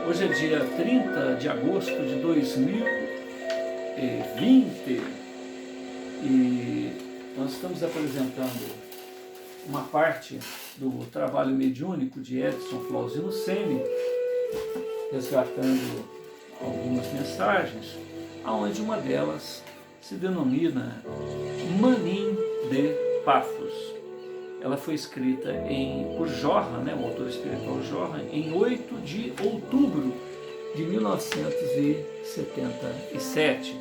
Hoje é dia 30 de agosto de 2020 e nós estamos apresentando uma parte do trabalho mediúnico de Edson Flauzino Sene, resgatando algumas mensagens, aonde uma delas se denomina Manin de Paphos. Ela foi escrita por Jorra, o autor espiritual Jorra, em 8 de outubro de 1977,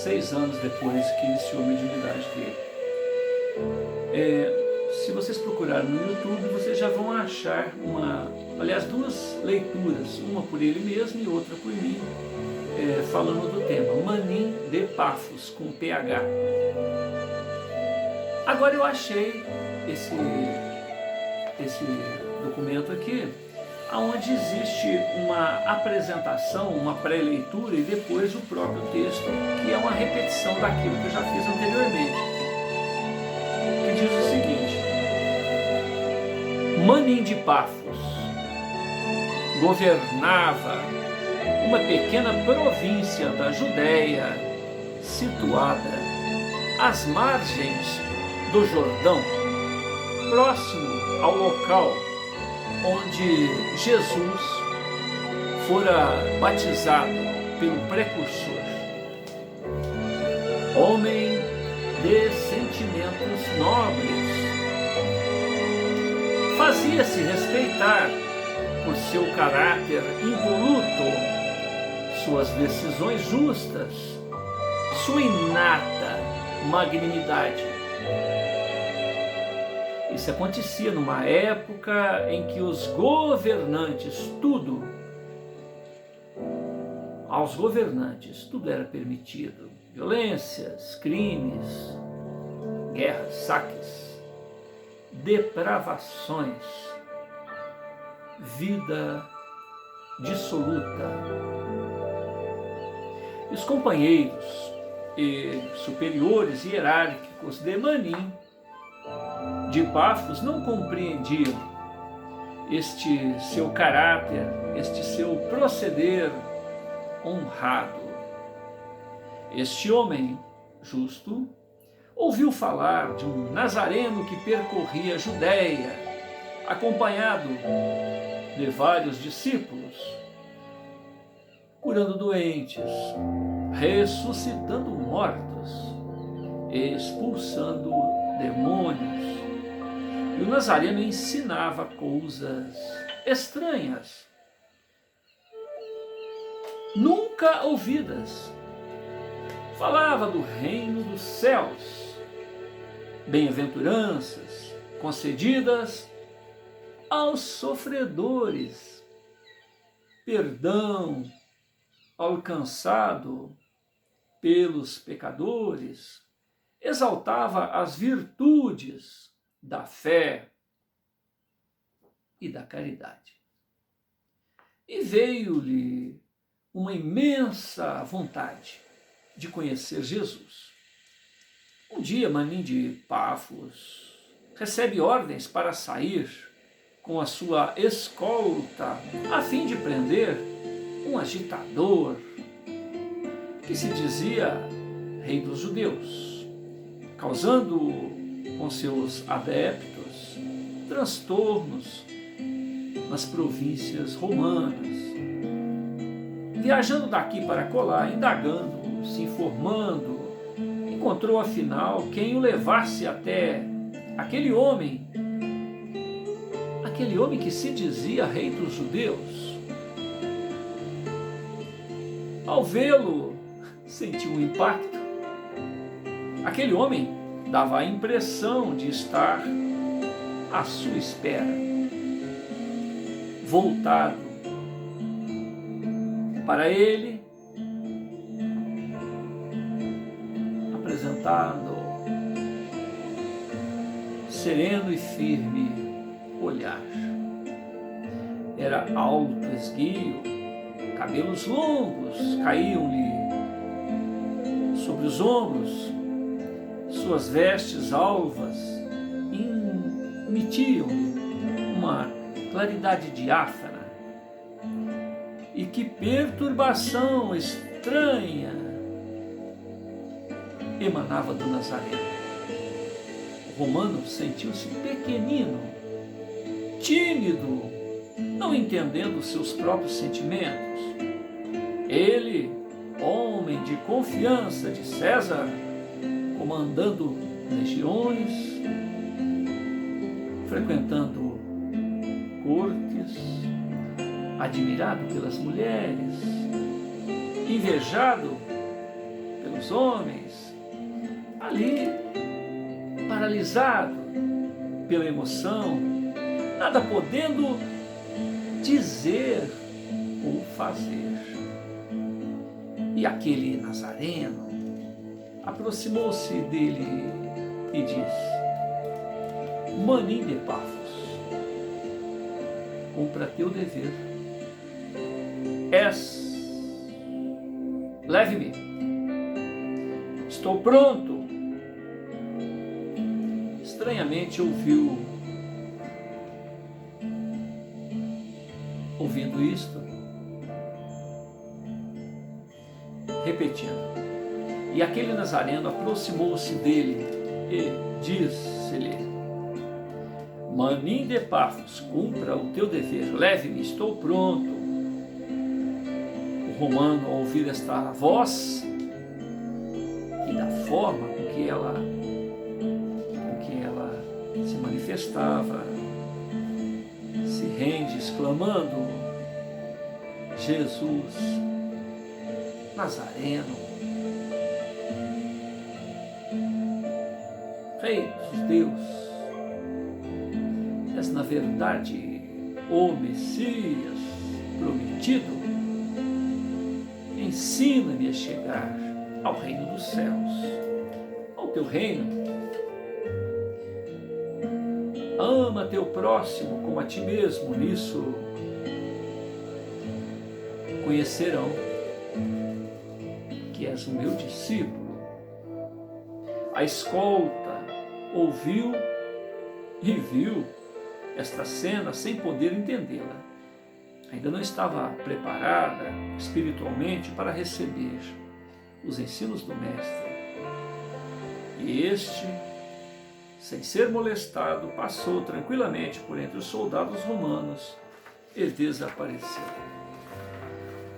6 anos depois que iniciou a mediunidade dele. Se vocês procurarem no YouTube, vocês já vão achar duas leituras, uma por ele mesmo e outra por mim, falando do tema, Manin de Paphos, com PH. Agora eu achei esse documento aqui, onde existe uma apresentação, uma pré-leitura e depois o próprio texto, que é uma repetição daquilo que eu já fiz anteriormente, que diz o seguinte: Manin de Paphos governava uma pequena província da Judéia, situada às margens do Jordão, próximo ao local onde Jesus fora batizado pelo precursor. Homem de sentimentos nobres, fazia-se respeitar por seu caráter impoluto, suas decisões justas, sua inata magnanimidade. Isso acontecia numa época em que os governantes, aos governantes, tudo era permitido. Violências, crimes, guerras, saques, depravações, vida dissoluta. E os companheiros e superiores hierárquicos de Manin de Paphos não compreendiam este seu caráter, este seu proceder honrado. Este homem justo ouviu falar de um nazareno que percorria a Judéia, acompanhado de vários discípulos, curando doentes, ressuscitando mortos, expulsando demônios. E o nazareno ensinava coisas estranhas, nunca ouvidas. Falava do reino dos céus, bem-aventuranças concedidas aos sofredores, perdão alcançado pelos pecadores, exaltava as virtudes da fé e da caridade. E veio-lhe uma imensa vontade de conhecer Jesus. Um dia, Manin de Paphos recebe ordens para sair com a sua escolta a fim de prender um agitador que se dizia rei dos judeus, causando com seus adeptos transtornos nas províncias romanas. Viajando daqui para colar, indagando, se informando, encontrou afinal quem o levasse até aquele homem que se dizia rei dos judeus. Ao vê-lo, sentiu um impacto. Aquele homem dava a impressão de estar à sua espera, voltado para ele, apresentando sereno e firme olhar. Era alto, esguio, cabelos longos caíam-lhe sobre os ombros, suas vestes alvas emitiam-lhe uma claridade diáfana. E que perturbação estranha emanava do Nazareno. O romano sentiu-se pequenino, tímido, não entendendo seus próprios sentimentos. Ele, homem de confiança de César, comandando legiões, frequentando cortes, admirado pelas mulheres, invejado pelos homens, ali paralisado pela emoção, nada podendo dizer ou fazer. E aquele Nazareno aproximou-se dele e disse: Manim de Pafos, cumpra teu dever. Leve-me, estou pronto. Estranhamente ouvindo isto, repetindo. E aquele Nazareno aproximou-se dele e disse-lhe: Manim de Pafos, cumpra o teu dever, leve-me, estou pronto. O romano, ao ouvir esta voz e da forma com que ela se manifestava, se rende exclamando: Jesus, Nazareno, Rei dos Deus, és na verdade o Messias prometido. Ensina-me a chegar ao reino dos céus, ao teu reino. Ama teu próximo como a ti mesmo, nisso conhecerão que és o meu discípulo. A escolta ouviu e viu esta cena sem poder entendê-la. Ainda não estava preparada espiritualmente para receber os ensinos do Mestre. E este, sem ser molestado, passou tranquilamente por entre os soldados romanos e desapareceu.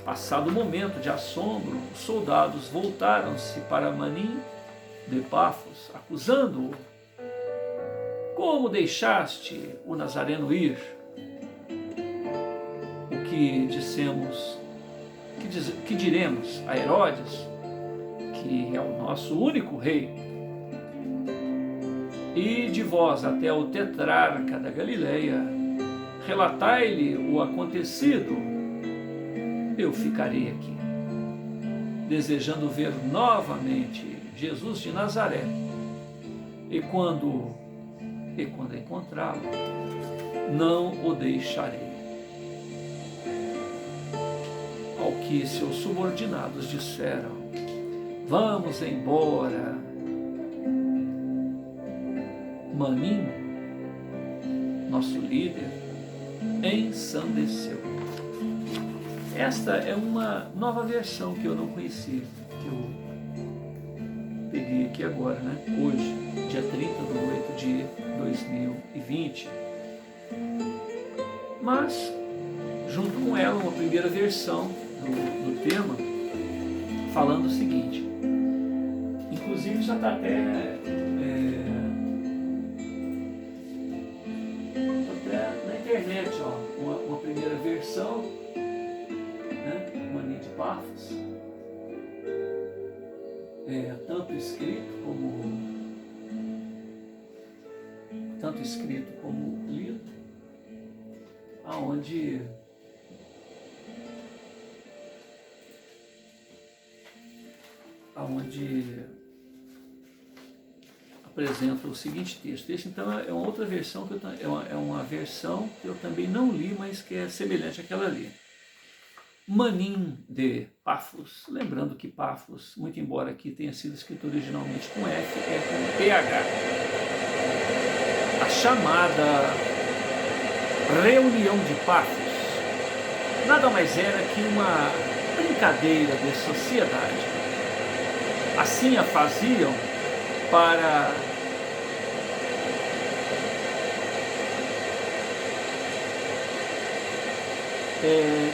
Passado o momento de assombro, os soldados voltaram-se para Manim de Pafos, acusando-o. Como deixaste o Nazareno ir? O que dissemos, que diremos a Herodes, que é o nosso único rei? E de vós até o tetrarca da Galileia, relatai-lhe o acontecido. Eu ficarei aqui, desejando ver novamente Jesus de Nazaré. E quando encontrá-lo, não o deixarei. Ao que seus subordinados disseram: vamos embora. Manim, nosso líder, ensandeceu. Esta é uma nova versão que eu não conhecia, que eu peguei aqui agora, né? Hoje, dia 30 de 8 de 2020. Mas, junto com ela, uma primeira versão do tema, falando o seguinte. Inclusive já está até na internet, ó, uma primeira versão, né? Manim de Pafos, tanto escrito como lido, aonde apresenta o seguinte texto. Esse, então, é uma outra versão, é uma versão que eu também não li, mas que é semelhante àquela ali. Manim de Pafos. Lembrando que Pafos, muito embora aqui tenha sido escrito originalmente com F, é com PH. A chamada reunião de Pafos nada mais era que uma brincadeira de sociedade. Assim a faziam para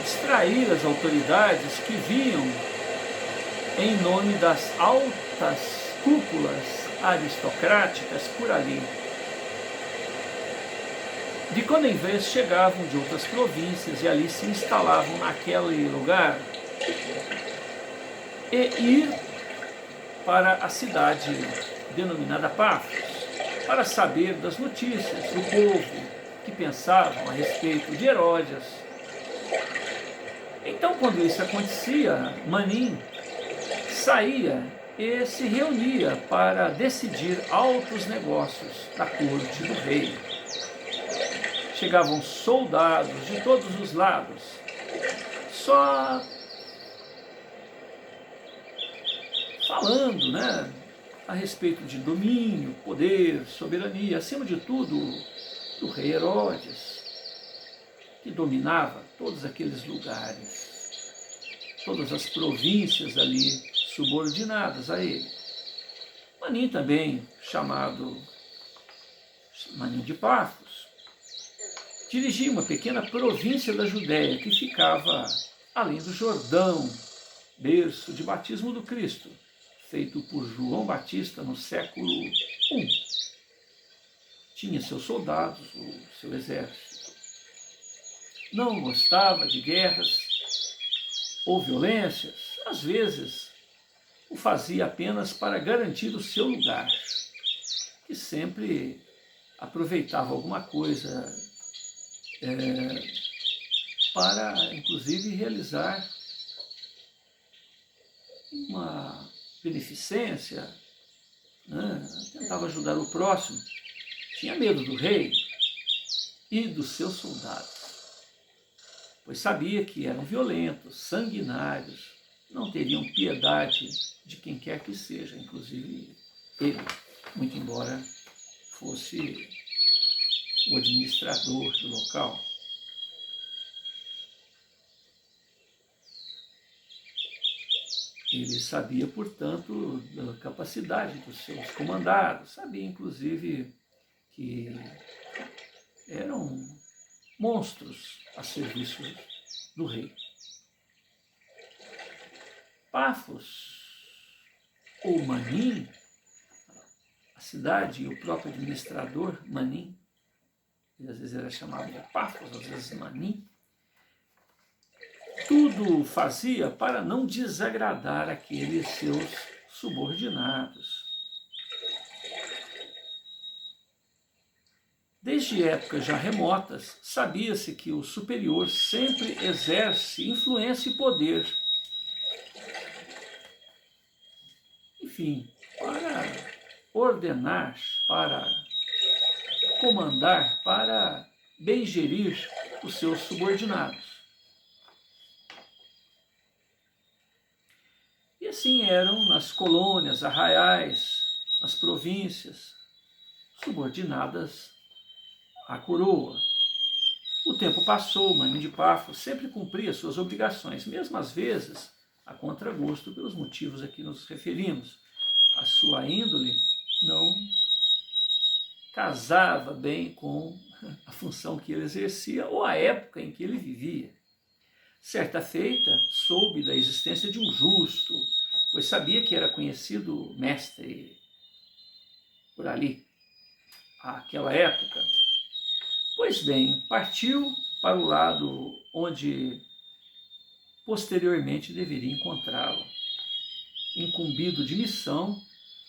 distrair as autoridades que vinham em nome das altas cúpulas aristocráticas por ali. De quando em vez chegavam de outras províncias e ali se instalavam naquele lugar e ir para a cidade denominada Pafos, para saber das notícias do povo que pensavam a respeito de Herodes. Então, quando isso acontecia, Manin saía e se reunia para decidir altos negócios da corte do rei. Chegavam soldados de todos os lados, só falando, a respeito de domínio, poder, soberania, acima de tudo, do rei Herodes, que dominava todos aqueles lugares, todas as províncias ali subordinadas a ele. Manin também, chamado Manin de Pafos, dirigia uma pequena província da Judéia que ficava além do Jordão, berço de batismo do Cristo, feito por João Batista no século I. Tinha seus soldados, o seu exército. Não gostava de guerras ou violências, às vezes o fazia apenas para garantir o seu lugar, que sempre aproveitava alguma coisa para, inclusive, realizar uma beneficência, tentava ajudar o próximo. Tinha medo do rei e dos seus soldados, pois sabia que eram violentos, sanguinários, não teriam piedade de quem quer que seja, inclusive ele, muito embora fosse o administrador do local. Ele sabia, portanto, da capacidade dos seus comandados, sabia, inclusive, que eram monstros a serviço do rei. Pafos, ou Manin, a cidade e o próprio administrador Manin, e às vezes era chamado de Pafos, às vezes Manin, tudo fazia para não desagradar aqueles seus subordinados. Desde épocas já remotas, sabia-se que o superior sempre exerce influência e poder. Enfim, para ordenar, para comandar, para bem gerir os seus subordinados. E assim eram nas colônias, arraiais, nas províncias, subordinadas à coroa. O tempo passou, Manin de Pafos sempre cumpria suas obrigações, mesmo às vezes a contragosto pelos motivos a que nos referimos. A sua índole não casava bem com a função que ele exercia ou a época em que ele vivia. Certa feita, soube da existência de um justo, pois sabia que era conhecido mestre por ali, àquela época. Pois bem, partiu para o lado onde posteriormente deveria encontrá-lo. Incumbido de missão,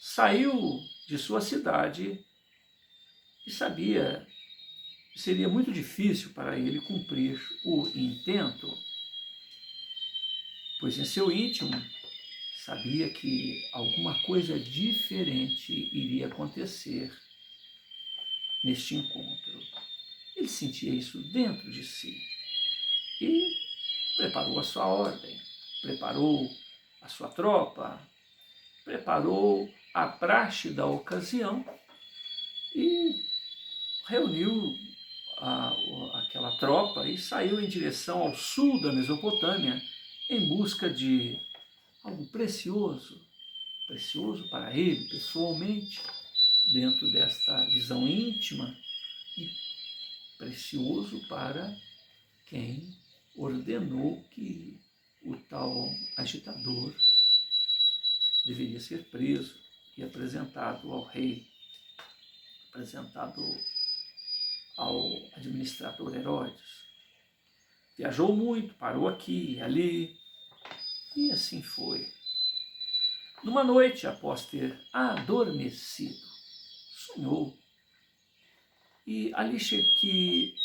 saiu de sua cidade e sabia que seria muito difícil para ele cumprir o intento, pois em seu íntimo sabia que alguma coisa diferente iria acontecer neste encontro. Ele sentia isso dentro de si e preparou a sua ordem, preparou a sua tropa, preparou a praxe da ocasião e reuniu aquela tropa e saiu em direção ao sul da Mesopotâmia em busca de algo precioso, precioso para ele pessoalmente, dentro desta visão íntima, e precioso para quem ordenou que o tal agitador deveria ser preso e apresentado ao rei, apresentado ao administrador Herodes. Viajou muito, parou aqui e ali, e assim foi. Numa noite, após ter adormecido, sonhou, e ali que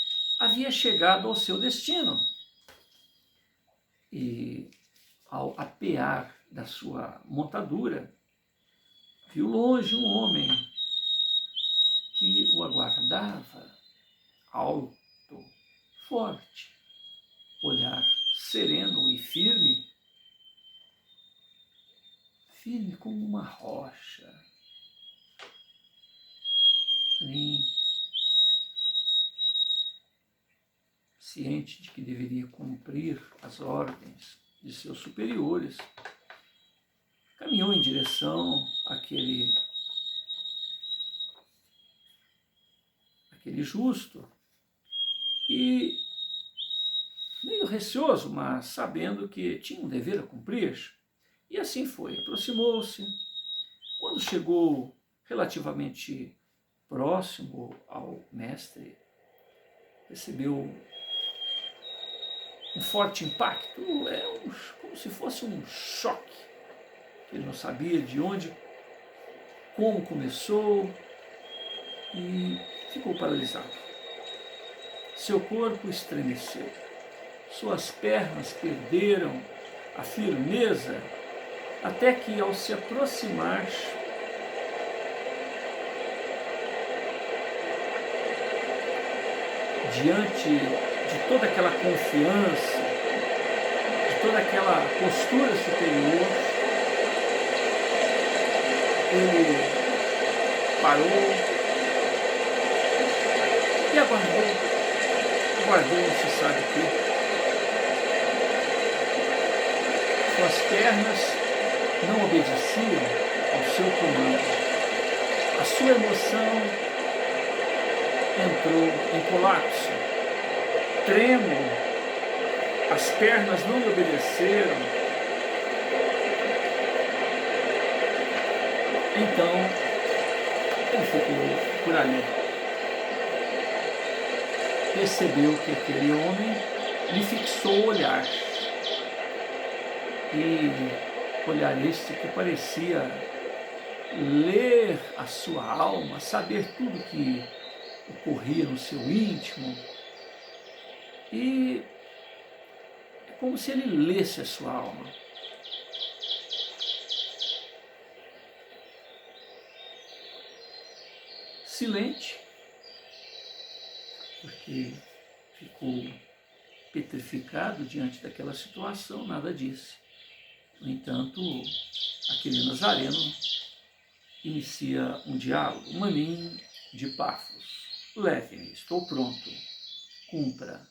havia chegado ao seu destino. E ao apear da sua montadura, viu longe um homem que o aguardava, alto, forte, olhar sereno e firme, firme como uma rocha. Nem ciente de que deveria cumprir as ordens de seus superiores, caminhou em direção àquele justo e, meio receoso, mas sabendo que tinha um dever a cumprir, e assim foi. Aproximou-se. Quando chegou relativamente próximo ao mestre, recebeu um forte impacto, como se fosse um choque. Ele não sabia de onde, como começou, e ficou paralisado. Seu corpo estremeceu, suas pernas perderam a firmeza, até que, ao se aproximar, diante de toda aquela confiança, de toda aquela postura superior, ele parou e aguardou não se sabe o quê. Suas pernas não obedeciam ao seu comando. A sua emoção entrou em colapso. Trêmulo, as pernas não lhe obedeceram. Então, ele ficou por ali. Percebeu que aquele homem lhe fixou o olhar. E olhar este que parecia ler a sua alma, saber tudo que ocorria no seu íntimo. E é como se ele lesse a sua alma. Silente, porque ficou petrificado diante daquela situação, nada disse. No entanto, aquele nazareno inicia um diálogo. Manim de Pafos, leve-me, estou pronto, cumpra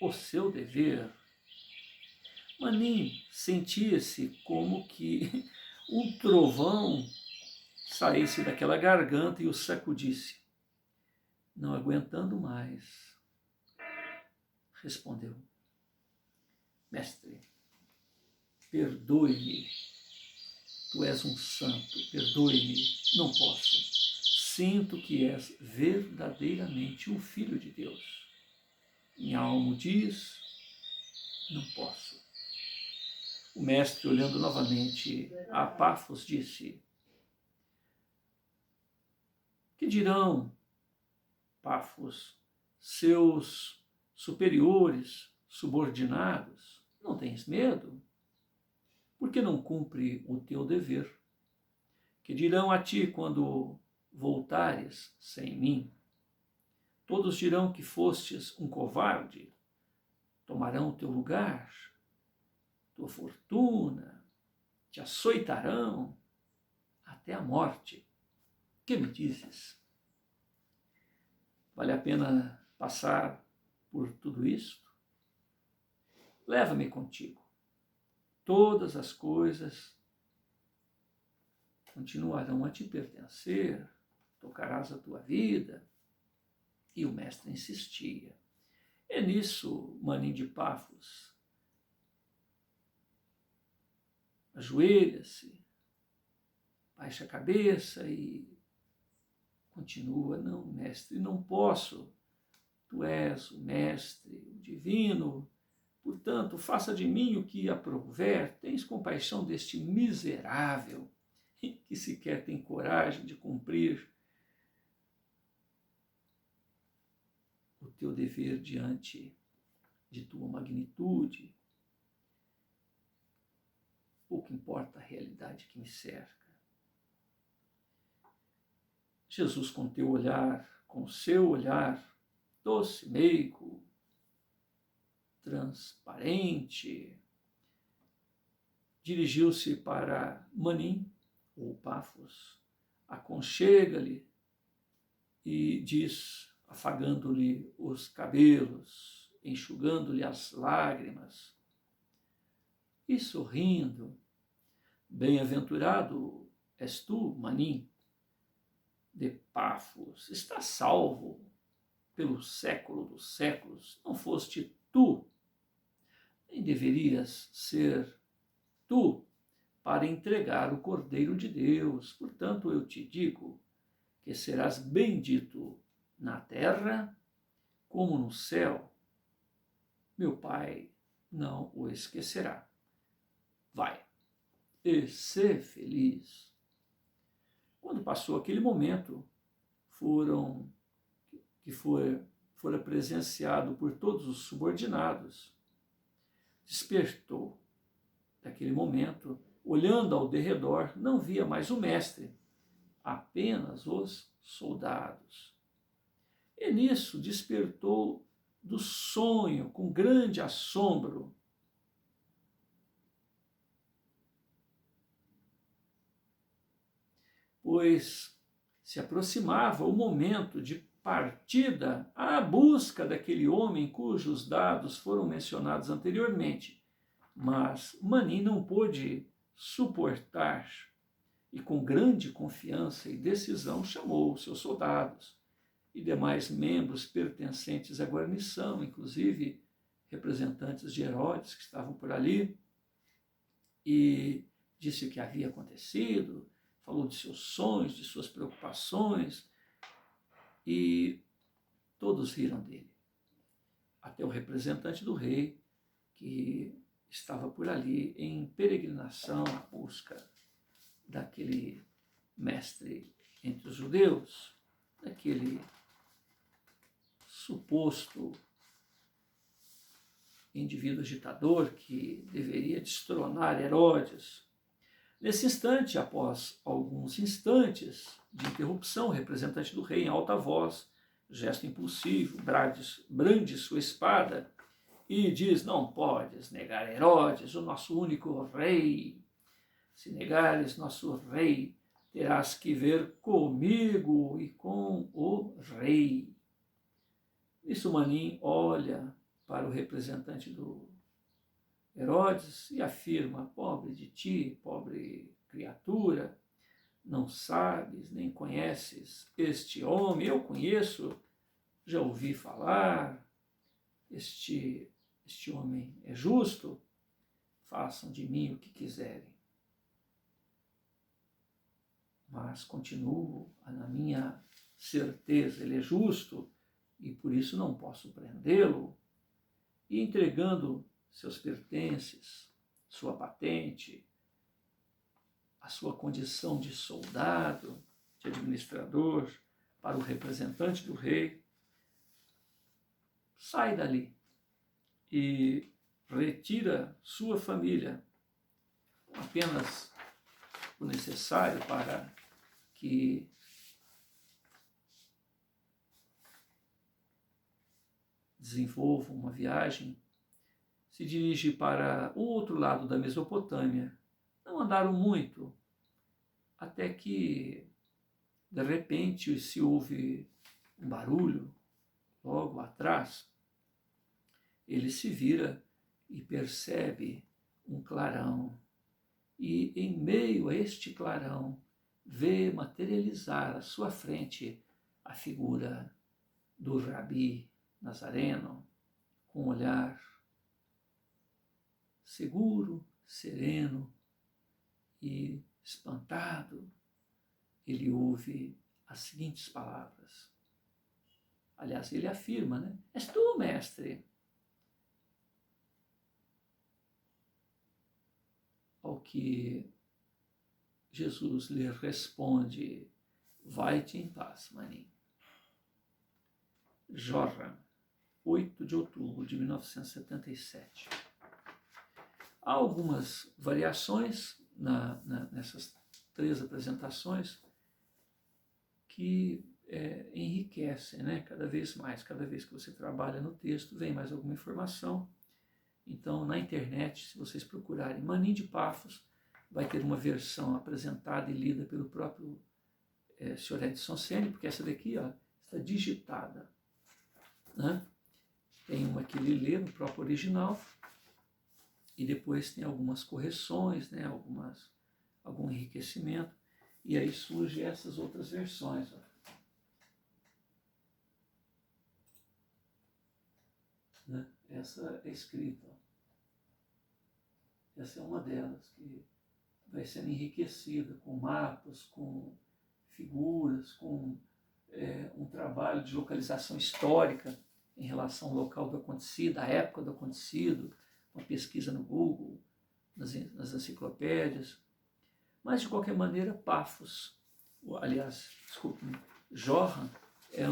o seu dever. Manim sentia-se como que um trovão saísse daquela garganta e o sacudisse. Não aguentando mais, respondeu: mestre, perdoe-me, tu és um santo, perdoe-me, não posso. Sinto que és verdadeiramente um filho de Deus. Minha alma diz, não posso. O mestre, olhando novamente a Pafos, disse: que dirão, Pafos, seus superiores, subordinados? Não tens medo? Por que não cumpre o teu dever? Que dirão a ti quando voltares sem mim? Todos dirão que fostes um covarde, tomarão o teu lugar, tua fortuna, te açoitarão até a morte. Que me dizes? Vale a pena passar por tudo isso? Leva-me contigo. Todas as coisas continuarão a te pertencer, tocarás a tua vida. E o mestre insistia. É nisso, Manim de Pafos ajoelha-se, baixa a cabeça e continua. Não, mestre, não posso. Tu és o mestre, o divino. Portanto, faça de mim o que aprouver. Tens compaixão deste miserável que sequer tem coragem de cumprir o teu dever diante de tua magnitude. Pouco importa a realidade que me cerca. Jesus, com teu olhar, com o seu olhar doce, meigo, transparente, dirigiu-se para Manim, ou Pafos, aconchega-lhe e diz, afagando-lhe os cabelos, enxugando-lhe as lágrimas e sorrindo: bem-aventurado és tu, Manim de Pafos, estás salvo pelo século dos séculos. Não foste tu, nem deverias ser tu, para entregar o Cordeiro de Deus. Portanto, eu te digo que serás bendito na terra como no céu. Meu Pai não o esquecerá. Vai e sê feliz. Quando passou aquele momento, fora presenciado por todos os subordinados, despertou daquele momento, olhando ao derredor, não via mais o mestre, apenas os soldados. E nisso despertou do sonho com grande assombro. Pois se aproximava o momento de partida à busca daquele homem cujos dados foram mencionados anteriormente. Mas Manim não pôde suportar e, com grande confiança e decisão, chamou seus soldados e demais membros pertencentes à guarnição, inclusive representantes de Herodes que estavam por ali, e disse o que havia acontecido, falou de seus sonhos, de suas preocupações, e todos riram dele. Até o representante do rei, que estava por ali em peregrinação à busca daquele mestre entre os judeus, daquele suposto indivíduo agitador que deveria destronar Herodes. Nesse instante, após alguns instantes de interrupção, o representante do rei, em alta voz, gesto impulsivo, brande sua espada e diz: não podes negar Herodes, o nosso único rei. Se negares nosso rei, terás que ver comigo e com o rei. Nisso Manim olha para o representante do Herodes e afirma: pobre de ti, pobre criatura, não sabes nem conheces este homem. Eu conheço, já ouvi falar, este homem é justo, façam de mim o que quiserem. Mas continuo na minha certeza, ele é justo e por isso não posso prendê-lo. E entregando seus pertences, sua patente, a sua condição de soldado, de administrador, para o representante do rei, sai dali e retira sua família, apenas o necessário para que desenvolva uma viagem, se dirige para o outro lado da Mesopotâmia. Não andaram muito, até que, de repente, se ouve um barulho logo atrás, ele se vira e percebe um clarão. E em meio a este clarão, vê materializar à sua frente a figura do Rabi Nazareno, com um olhar seguro, sereno e espantado. Ele ouve as seguintes palavras. Aliás, ele afirma, né? És tu, mestre. Ao que Jesus lhe responde, vai-te em paz, maninho. Jorra, 8 de outubro de 1977. Há algumas variações nessas 3 apresentações que enriquecem, né? Cada vez mais, cada vez que você trabalha no texto, vem mais alguma informação. Então, na internet, se vocês procurarem Manim de Paphos, vai ter uma versão apresentada e lida pelo próprio Sr. Edson Sene, porque essa daqui ó, está digitada. Né? Tem uma que ele lê no próprio original, e depois tem algumas correções, né? Algum enriquecimento, e aí surgem essas outras versões. Ó. Né? Essa é escrita. Ó. Essa é uma delas, que vai sendo enriquecida com mapas, com figuras, com um trabalho de localização histórica em relação ao local do acontecido, à época do acontecido, uma pesquisa no Google, nas enciclopédias. Mas, de qualquer maneira, Paphos, aliás, desculpe-me, Jorra ele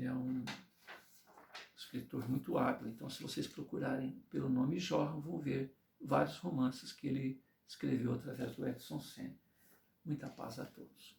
é um escritor muito hábil. Então, se vocês procurarem pelo nome Jorra, vão ver vários romances que ele escreveu através do Edson Sene. Muita paz a todos.